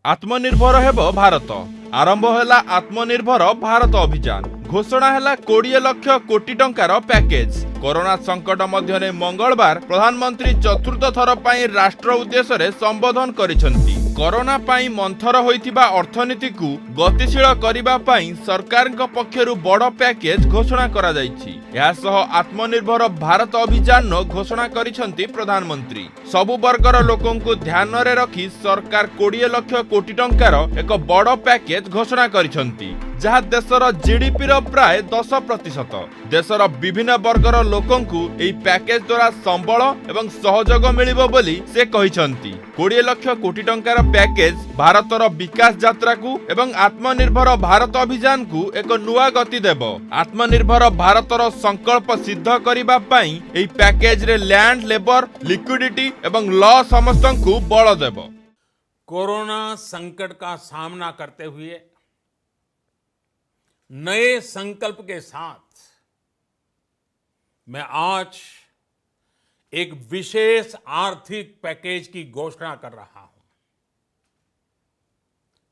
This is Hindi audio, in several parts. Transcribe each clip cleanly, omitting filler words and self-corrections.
आत्मनिर्भर हेबो भारत। आरंभ हैला आत्मनिर्भर भारत अभियान। घोषणा हैला 20 लाख कोटी टंकार पैकेज। कोरोना संकट मध्य मंगलवार प्रधानमंत्री चतुर्थ थर पर राष्ट्र उद्देश्य संबोधन करिसेंती। कोरोना पाई मंथर होइथिबा अर्थनीति को गतिशील करिबा पाई सरकार पक्षरु बड़ पैकेज घोषणा करा जायछि। या सह आत्मनिर्भर भारत अभियान घोषणा करिसेंती प्रधानमंत्री। सबु वर्गर लोकंकु ध्यान रे रखी सरकार 20 लाख कोटी टंकार एक बड़ पैकेज घोषणा करिसेंती, जहा देशर जीडीपी प्राय 10%। देशर विभिन्न वर्गर लोकंकु एई पैकेज द्वारा संबल एवं सहयोग मिलिबो बोली से कहिसेंती। 20 लाख कोटी टंकार पैकेज भारतर विकास यात्रा को एवं आत्मनिर्भर भारत अभियान को एक नुआ गति देबो। आत्मनिर्भर भारतर संकल्प सिद्ध करिबा पई एई पैकेज रे लैंड, लेबर, लिक्विडिटी एवं लॉ समस्तंकु बळ देबो। कोरोना संकट का सामना करते हुए नए संकल्प के साथ मैं आज एक विशेष आर्थिक पैकेज की घोषणा कर रहा हूं।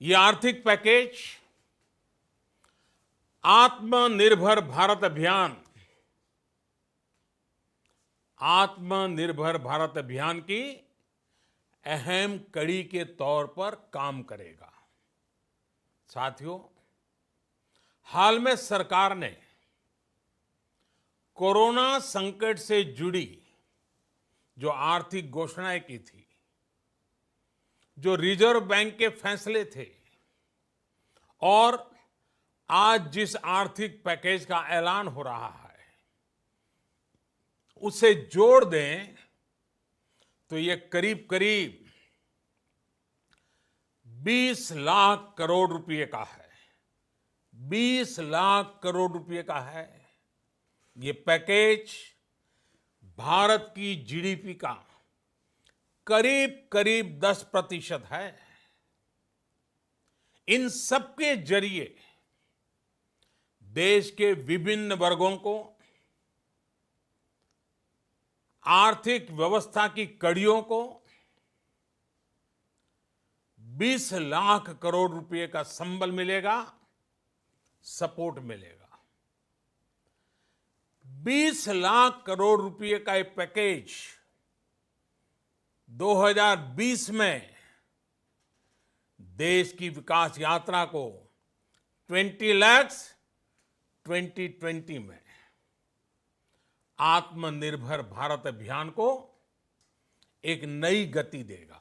यह आर्थिक पैकेज आत्मनिर्भर भारत अभियान की अहम कड़ी के तौर पर काम करेगा। साथियों, हाल में सरकार ने कोरोना संकट से जुड़ी जो आर्थिक घोषणाएं की थी, जो रिजर्व बैंक के फैसले थे और आज जिस आर्थिक पैकेज का ऐलान हो रहा है, उसे जोड़ दें तो ये करीब करीब 20 लाख करोड़ रुपए का है। 20 लाख करोड़ रुपए का है। ये पैकेज भारत की जीडीपी का करीब करीब 10% है। इन सबके जरिए देश के विभिन्न वर्गों को आर्थिक व्यवस्था की कड़ियों को 20 लाख करोड़ रुपए का संबल मिलेगा, सपोर्ट मिलेगा। 20 लाख करोड़ रुपए का एक पैकेज 2020 में देश की विकास यात्रा को 20 लाख 2020 में आत्मनिर्भर भारत अभियान को एक नई गति देगा।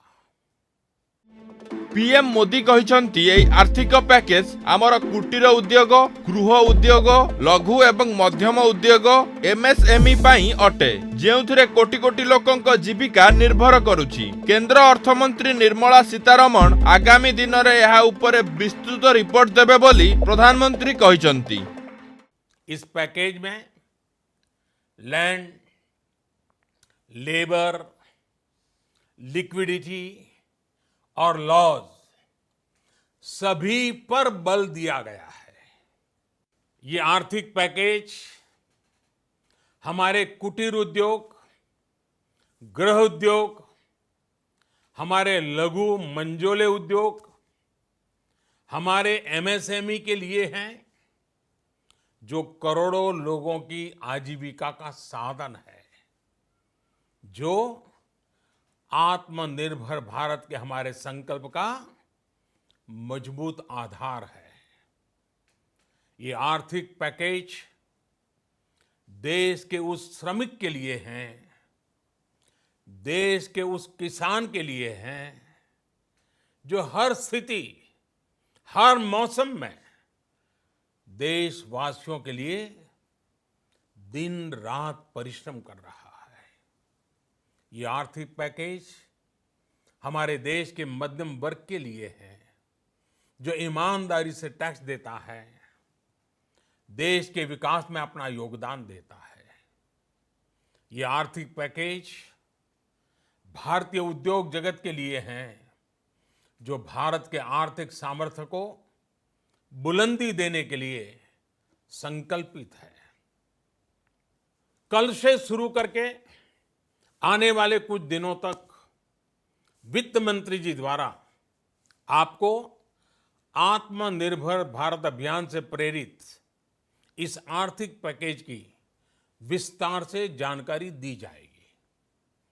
पीएम मोदी कहिसंती एई आर्थिक पैकेज आमर कुटीर उद्योग, गृह उद्योग, लघु एवं मध्यम उद्योग एमएसएमई पाई अटे, जेउथिरे कोटी कोटी लोकंक जीविका निर्भर करुछि। केंद्र अर्थमंत्री निर्मला सीतारमण आगामी दिन रे यहा उपरे विस्तृत रिपोर्ट देबे बोली प्रधानमंत्री कहिसंती। इस पैकेज में लैंड, लेबर, लिक्विडिटी और लॉज सभी पर बल दिया गया है। ये आर्थिक पैकेज हमारे कुटीर उद्योग, गृह उद्योग, हमारे लघु मंझोले उद्योग, हमारे एमएसएमई के लिए हैं, जो करोड़ों लोगों की आजीविका का साधन है, जो आत्मनिर्भर भारत के हमारे संकल्प का मजबूत आधार है। ये आर्थिक पैकेज देश के उस श्रमिक के लिए हैं, देश के उस किसान के लिए हैं, जो हर स्थिति, हर मौसम में देशवासियों के लिए दिन रात परिश्रम कर रहा है। ये आर्थिक पैकेज हमारे देश के मध्यम वर्ग के लिए है, जो ईमानदारी से टैक्स देता है, देश के विकास में अपना योगदान देता है। ये आर्थिक पैकेज भारतीय उद्योग जगत के लिए है, जो भारत के आर्थिक सामर्थ्य को बुलंदी देने के लिए संकल्पित है। कल से शुरू करके आने वाले कुछ दिनों तक वित्त मंत्री जी द्वारा आपको आत्मनिर्भर भारत अभियान से प्रेरित इस आर्थिक पैकेज की विस्तार से जानकारी दी जाएगी।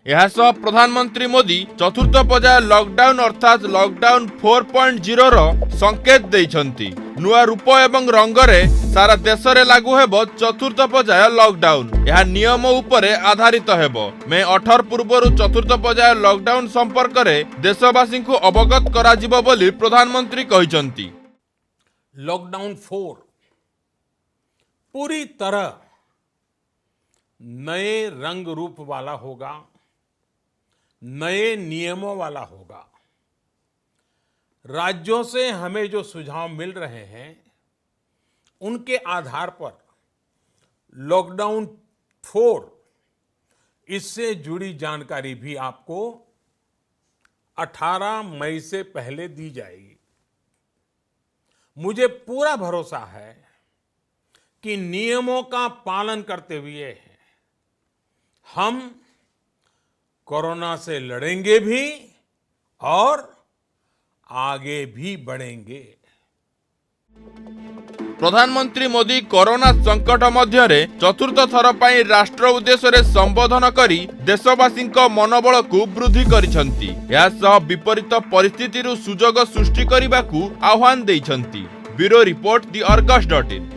एहासह प्रधानमंत्री मोदी चतुर्थ पर्याय लॉकडाउन अर्थात लॉकडाउन 4.0 रो संकेत देइछंती। नुआ रूप एवं रंगरे सारा देश रे लागू हेबो चतुर्थ पर्याय लॉकडाउन। यह नियम उपरे आधारित हेबो। मे 18 पूर्वरु चतुर्थ पर्याय लॉकडाउन संपर्क रे देशवासी को अवगत कराजिबो बोली प्रधानमंत्री कहिसंती। लॉकडाउन 4 पूरी तरह नए रंग रूप वाला होगा, नए नियमों वाला होगा। राज्यों से हमें जो सुझाव मिल रहे हैं उनके आधार पर लॉकडाउन 4 इससे जुड़ी जानकारी भी आपको 18 मई से पहले दी जाएगी। मुझे पूरा भरोसा है कि नियमों का पालन करते हुए हम कोरोना से लड़ेंगे भी और आगे भी बढ़ेंगे। प्रधानमंत्री मोदी कोरोना संकट मध्यरे चतुर्थ थर पई राष्ट्र उद्देश्य रे संबोधन करी देशवासी मनोबल को वृद्धि करिसंती। एहासह विपरीत परिस्थिति सुजोग सृष्टि करने आह्वान देइछंती। ब्यूरो रिपोर्ट दि अर्गस.in।